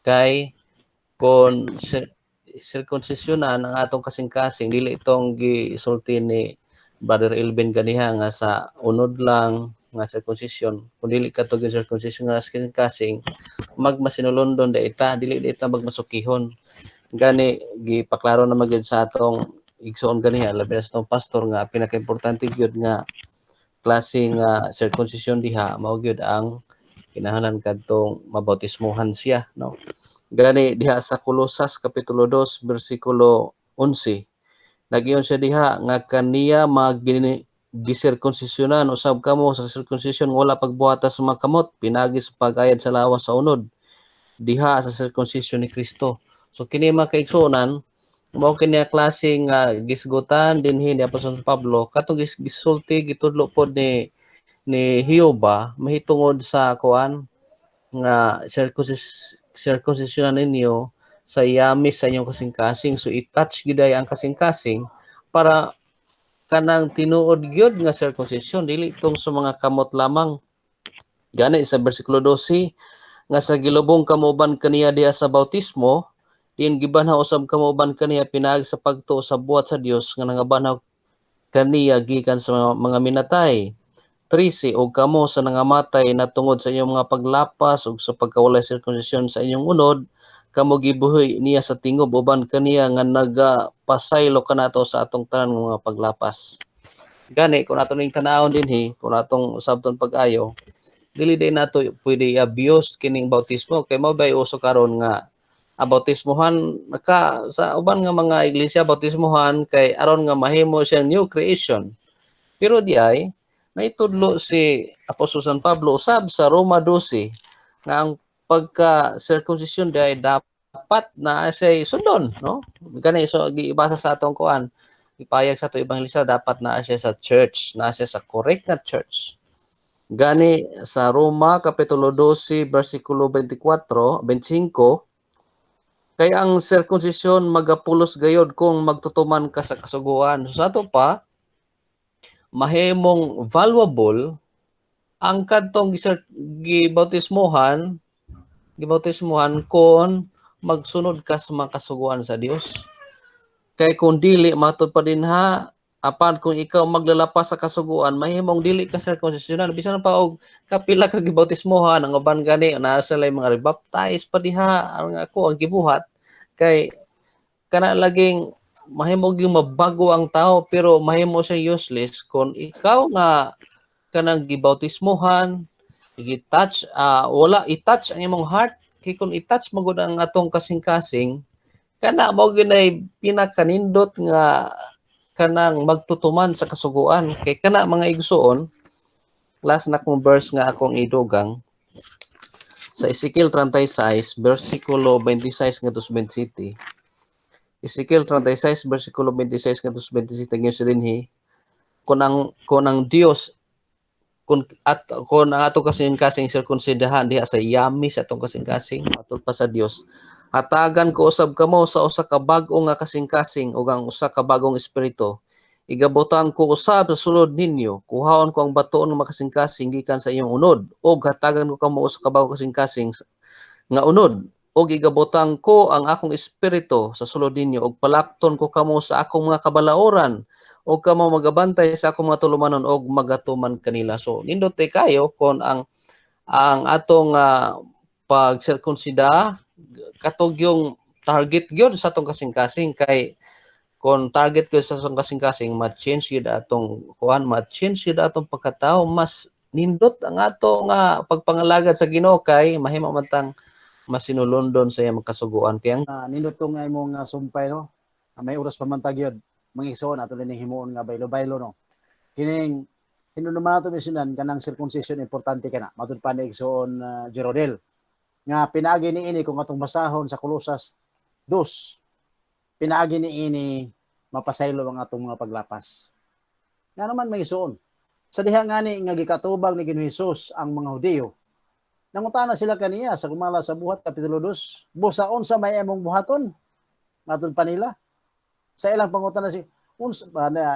Kay kon sirkunsisyonan ang atong kasing-kasing, dili itong gisulti ni Brother Elvin ganiha nga sa unod lang nga circumcision. Kung dili ka to circumcision nga kasing-kasing, magmasinulondon dita, dili dita magmasukihon. Gani gipaklaro na magyud sa atong igsoon ganiha, labi na sa atong pastor nga pinaka-importante gyud nga klase nga circumcision diha mao gyud ang kinahanglan kadtong mabautismohan siya, no? Gani diha sa Kolosas kapitulo 2 bersikulo 11, nagiyon siya diha nga kaniya gisirkunsisyonan usab kamo sa circumcision wala pagbuhata sa mga kamot, pinagi sa pag-ayad sa lawas sa unod diha sa circumcision ni Kristo. So kini mga kaigsuonan, mao kini klase nga gisgutan dinhi ni Apostol Pablo katong gisulti gitudlo pod ni Jehovah mahitungod sa nga circumcision ninyo sa yamis sa inyong kasing-kasing. So i-touch giday ang kasing-kasing para kanang tinuod gyud nga circumcision, dili itong sa mga kamot lamang. Gani sa bersikulo 12 nga sa gilubong kamuban kaniya diha sa bautismo, diin gibanhaw usab kamuban kaniya pinag sa pagtuo sa buhat sa Dios nga nangabanhaw kaniya gikan sa mga minatay. 13 og kamo sa nangamatay na tungod sa inyong mga paglapas ug sa pagkawalay circumcision sa inyong unod, kamo gibuhi niya sa tingob uban kaniya nga nagapasaylo kanato sa atong tanan nga mga paglapas. Gani kung ato ning tanawon dinhi, kung atong usabton pag-ayo, dili day nato pwede i-abuse kining bautismo kay mao bay uso karon nga bautismohan sa uban nga mga iglesia bautismohan kay aron nga mahimo siya new creation. Pero di ay naitudlo si Apostol San Pablo usab sa Roma 12 nga ang pagka-circumcision di ay dapat na siya sundon, no? Gani so giibasa sa atong ipayag sa ato ebanghelista dapat na siya sa church, na siya sa correct na church. Gani sa Roma kapitulo 12 bersikulo 25, kay ang circumcision magapulos gayod kung magtutuman ka sa kasuguan. So sa ato pa mahimong valuable ang kadtong gibautismohan kon magsunod ka sa mga kasuguan sa Dios. Kay kung dili matud pa din ha, apan kung ikaw maglalapas sa kasuguan, mahimong dili ka circumcisionan. Bisan pa og kapila ka gibautismohan, ang uban gani naa sila mga rebaptize pa diha, ang ako ang gibuhat kay kana laging mahimo gyud mabago ang tao pero mahimo siya useless kung ikaw nga kanang gibautismohan, i-touch wala i-touch ang imong heart. Kay kung i-touch magud ang atong kasing-kasing, kana mao ginay pinakanindot nga kanang magtutuman sa kasuguan. Kay kana mga igsuon, last na kong verse nga akong idugang sa Ezekiel 36 bersikulo 26 ngadto 27. Ezekiel 36 bersikulo 26 ngadto 27 nga dinhi, kung ang Dios kung ang ato kasing-kasing sirkunsidahan diha sa yami sa atong kasing-kasing atol pa sa Dios, hatagan ko usab kamo sa usa ka bag-o nga kasing-kasing ug ang usa ka bagong espiritu. Igabutan ko usab sa sulod ninyo, kuhaon ko ang batuon nga makasing-kasing gikan sa inyong unod, ug hatagan ko kamo usa ka bagong kasing-kasing nga unod, ug igabutan ko ang akong espiritu sa sulod ninyo, ug palapton ko kamo sa akong mga kabalaoran, ug kamo magabantay sa akong mga tulumanon, ug magatuman kanila. So nindot kayo kon ang atong pag-circumcida katog yung target gyud sa atong kasing-kasing, kay kung target ko sa atong kasing-kasing ma-change gyud atong kuan, ma-change gyud atong pagkatao, mas nindot ang ato nga pagpangalagad sa Ginoo, kay mahimo man tang masinulondon sa iyang makasuguan. Kaya nindot tong imong sumpay no. May oras pa man tag yun. Mga igsoon ato ning himuon nga baylo-baylo no. Kining hinunuman nato misinan kanang circumcision importante kana. Matud pa ni igsoon Jerodel nga pinaagi ni ini kung atong basahon sa Kolosas 2. Pinaagi ni ini mapasaylo ang atong mga paglapas. Nga naman may igsoon. Sa diha ngani nga gikatubag ni Ginoong Hesus ang mga Hudiyo, nangutana sila kaniya sa Gumala sa Buhat Kapitulo 2, busaon sa may among buhaton. Matud pa nila. Sa ilang pangutana si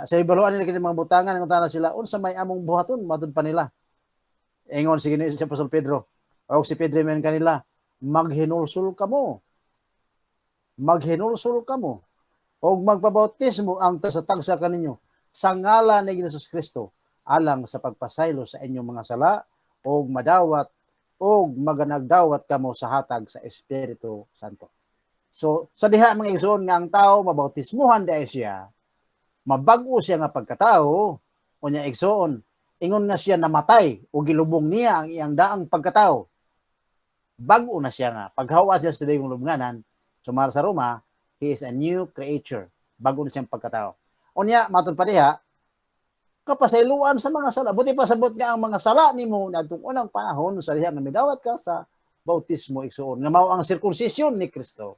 sa ibaluan nila kini mga butangan, nangutana sila unsa may among buhaton, matud pa nila. Ingon si Ginoong si Apostol Pedro, o si Pedro men kanila, maghinulsul kamo. Maghinulsul kamo og magpabautismo ang sa tagsa kaninyo sa ngalan ni Hesus Kristo alang sa pagpasaylo sa inyong mga sala og madawat og maganagdawat kamo sa hatag sa Espiritu Santo. So, sa diha mga igsoon nga ang tao mabautismuhan dahil siya, mabag-o siya nga pagkatao, unya igsoon, ingon na siya namatay o gilubong niya ang iyang daang pagkatao. Bag-o na siya nga. Paghawas niya sa tibigong lubnganan, sumara sa Roma, he is a new creature. Bago na siyang pagkatao. Unya, matod pa diha, kapasayloan sa mga sala. Buti pasabot nga ang mga sala nimo na itong unang panahon sa diha nga midawat ka sa bautismo igsoon. Nga mao ang circumcision ni Kristo.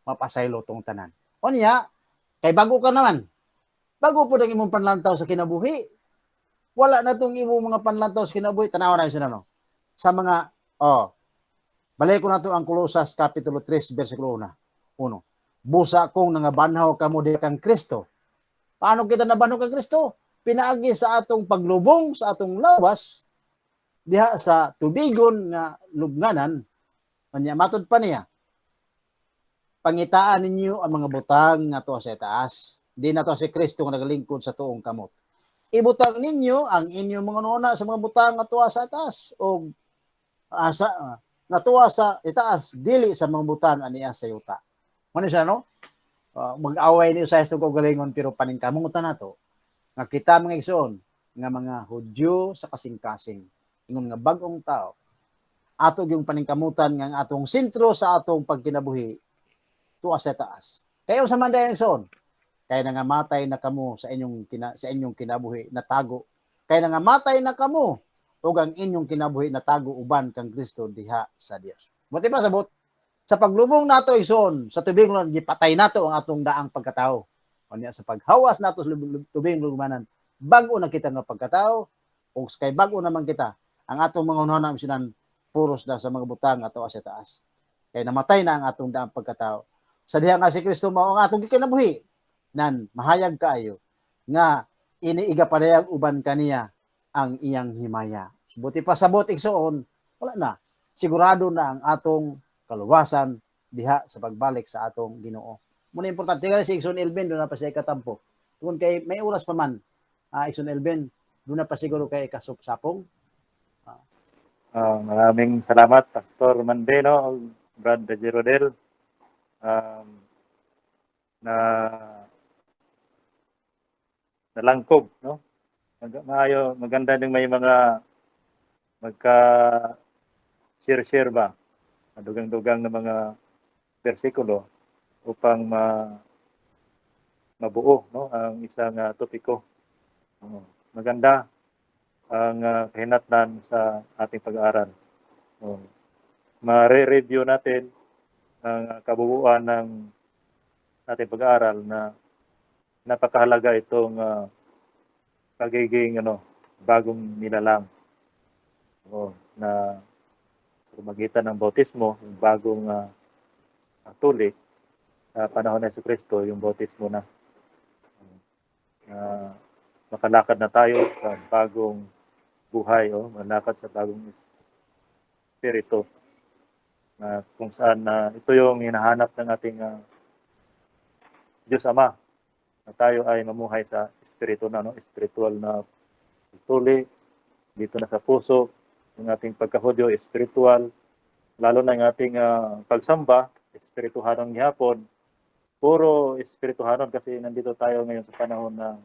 Mapasaylo tong tanan. Unya, kay bago ka naman. Bago po ang imong panlantaw sa kinabuhi. Wala na tong imong mga panlantaw sa kinabuhi. Tanaw na sila no. Sa mga, balik ko na to ang Kolosas Kapitulo 3, versikulo 1. Busa kong nangabanhaw kamo di kang Kristo. Paano kita nabanhaw kang Kristo? Pinaagi sa atong paglubong, sa atong lawas, diha sa tubigon nga lubnganan, kanya matod pa niya, pangitaan ninyo ang mga butang nga to sa taas. Di na to si Kristo nga nagalingkod sa tuong kamot. Ibutang ninyo ang inyong mga nuna sa mga butang nga tuwa sa taas o nga tuwa sa itaas, dili sa mga butang aniya sa yuta. Ano siya, no? Mag-away ni Usayas itong kagalingon, pero paningkamungutan na to, nga kita mga igsoon, nga mga Hudyo sa kasing-kasing, ingon nga bagong tao, ato yung paningkamutan nga atong sentro sa atong pagkinabuhi, tuwa sa taas. Kayo sa manday igsoon, kaya nangamatay na kamo sa inyong kinabuhi na tago. Kaya nangamatay na kamo ug ang inyong kinabuhi na tago uban kang Kristo diha sa Dios. Buti pa sabot sa paglubong nato igsoon sa tubig lan gipatay nato ang atong daang pagkatao. Unya sa paghawas nato sa tubig lugmanan, bag-o na kita nga pagkatao ug kay bag-o naman kita ang atong mga unahon sinan puros na sa mga butang ato sa taas. Kay namatay na ang atong daang pagkatao. Sa diha nga si Kristo mao ang atong kinabuhi nan mahayag kaayo nga iniiga padayag uban kaniya ang iyang himaya. Buti pa sabot igsoon, wala na. Sigurado na ang atong kaluwasan diha sa pagbalik sa atong Ginoo. Muna importante nga si Igsoon Elben doon na pa siya katampo. Tungkol kay may oras pa man, Igsoon Elben doon na pa siguro kay kasupsapong. Maraming salamat Pastor Mandeno, Brad Jerodel. Na nalangkob, no? Maganda din may mga magka share ba? Dugang-dugang na mga bersikulo upang mabuo, no, ang isang topiko. Maganda ang kahinatnan sa ating pag-aaral. Ma-review natin ang kabuuan ng ating pag-aaral na napakahalaga itong pagiging bagong nilalang. Na sa pamagitan ng bautismo, yung bagong tuli sa panahon ng Jesucristo, yung bautismo na makalakad na tayo sa bagong buhay, malakad sa bagong espiritu, kung saan ito yung hinahanap ng ating Diyos Ama, na tayo ay mamuhay sa espiritu na, spiritual na tuli dito na sa puso, yung ating pagkahudyo, spiritual, lalo na yung ating pagsamba, espirituhanon gihapon, puro espirituhanon kasi nandito tayo ngayon sa panahon ng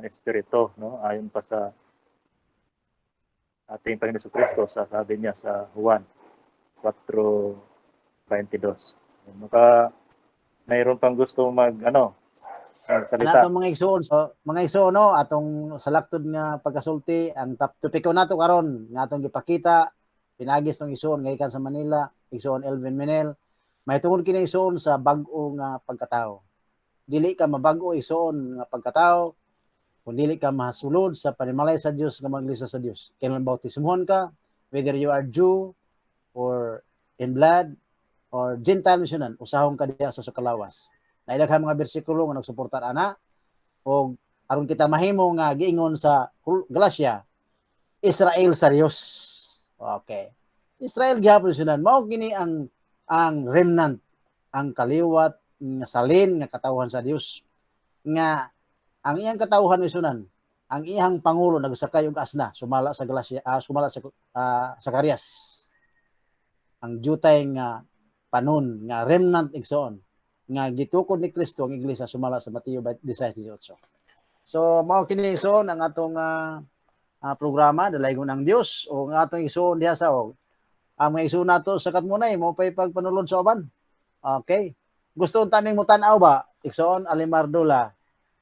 espiritu, ayon pa sa ating Panginoon Kristo, sabi niya sa Juan 4:22. Maka mayroon pang gusto salita. Atong mga igsoon no, atong salaktod nga pagkasulti ang topiko nato karon nga atong gipakita pinagis tong igsoon gikan sa Manila, igsoon Elvin Menel. May tungod kini igsoon sa bag-o nga pagkatao. Dili ka mabag-o igsoon nga pagkatao kung dili ka masulod sa panimalay sa Dios nga maglisa sa Dios. Kailan bautismuhon ka, whether you are Jew or in blood or Gentile missionan, usahon ka diya sa kalawas. Naidaghang mga bersikulo nga nagsuportar ana o aron kita mahimo nga giingon sa Galacia, Israel sa Dios. Okay. Israel gihapon sinan mao kini ang remnant, ang kaliwat nga salin nga katawhan sa Dios. Nga ang iyang katawhan misunan, ang iyang pangulo nagsakay og asna sumala sa Galacia, sumala sa Zacarias. Ang jutay nga panon nga remnant igsoon nga gitukod ni Kristo ang iglesia sumala sa Mateo 16:18. So mao kini igsoon ang atong programa Dalaygon ang Dios o ang atong igsoon diha sa ang mga igsoon nato sa katmunay mo pay pagpanulod sa uban. Okay. Gusto taming mo tan-aw ba igsoon Alimardola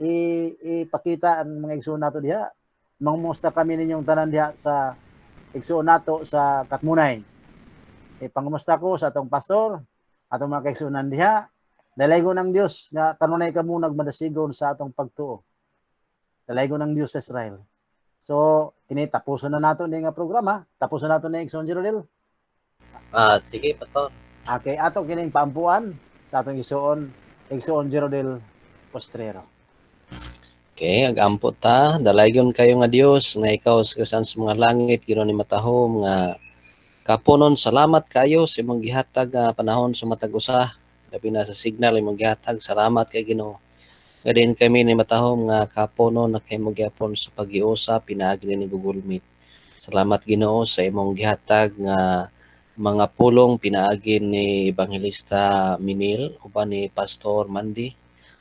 ipakita ang mga igsoon nato diha. Mangumusta kami ninyong tanan diha sa igsoon nato sa katmunay. Ipangumusta ko sa atong pastor, atong mga kaigsuonan diha. Dalaygon ang Dios nga kanunay kamo nagmadasigon sa atong pagtuo. Dalaygon ang Dios sa Israel. So, kini tapuson na nato ni nga programa. Tapuson nato ni Igsoon Jerodel. Sige, pastor. Okay, ato kining paampuan sa atong Igsoon Jerodel Postrero. Okay, agampo ta. Dalaygon kayo nga Dios nga ikaw sa kasan sa mga langit gino ni matahom nga kaponon salamat kayo sa imong gihatag nga panahon sa matag usa. Labi na sa signal imong gihatag salamat kay Ginoo. Nga din kami ni matahom nga kaponon na kay mo gyapon sa pag-iusa pinaagi ni Google Meet. Salamat Ginoo sa imong gihatag nga mga pulong pinaagi ni Evangelista Minil uban ni Pastor Mandy.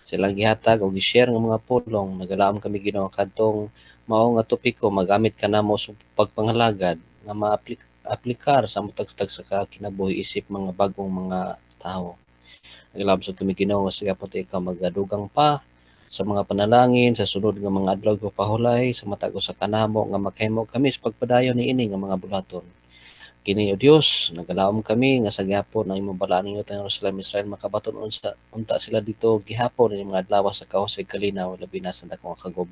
Silang gihatag o gi-share nga mga pulong. Nagalaom kami Ginoo kadtong mao nga topiko magamit ka namo sa pagpanghalagad nga aplikar sa matag-tag sa kinabuhi isip mga bagong mga tao. Nagalaom sa kami Ginoo nga sige pati ikaw magadugang pa sa mga panalangin sa sunod nga mga adlaw ko pahulay sa matag sa kanamo nga makahimo kami sa pagpadayon niini nga mga bulaton. Kini o Dios, nagalaom kami nga sa gihapon ang imong balaan ninyo tayong Jerusalem Israel makabaton unta sila dito gihapon ni mga adlaw sa kahusay kalinaw labi na sa dakong kagob.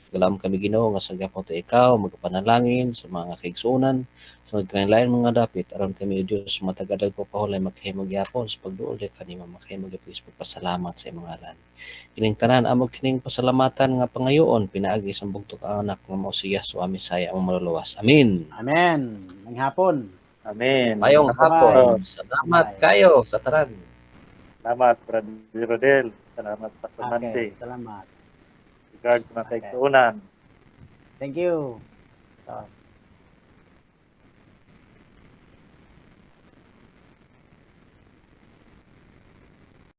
Nagalaom kami Ginoo nga sa gihapon ta ikaw magapanalangin sa mga kaigsuonan sa nagkalain mga dapit aron kami o Dios matagadal po pahulay makahimo gihapon sa pagduol kanimo makahimo gyapon sa pagpasalamat sa imong ngalan. Kining tanan amo kining pasalamatan nga pangayoon pinaagi sa bugtong anak nga mao si Yahshua Mesaya ang maluluwas. Amen. Amen. Ngayong hapon. Amen. Mayong hapon. Salamat kayo sa tanan. Salamat, Brother Rodel. Salamat, Pastor Mante. Okay, salamat. Regards sa mga kaigsuonan. Thank you.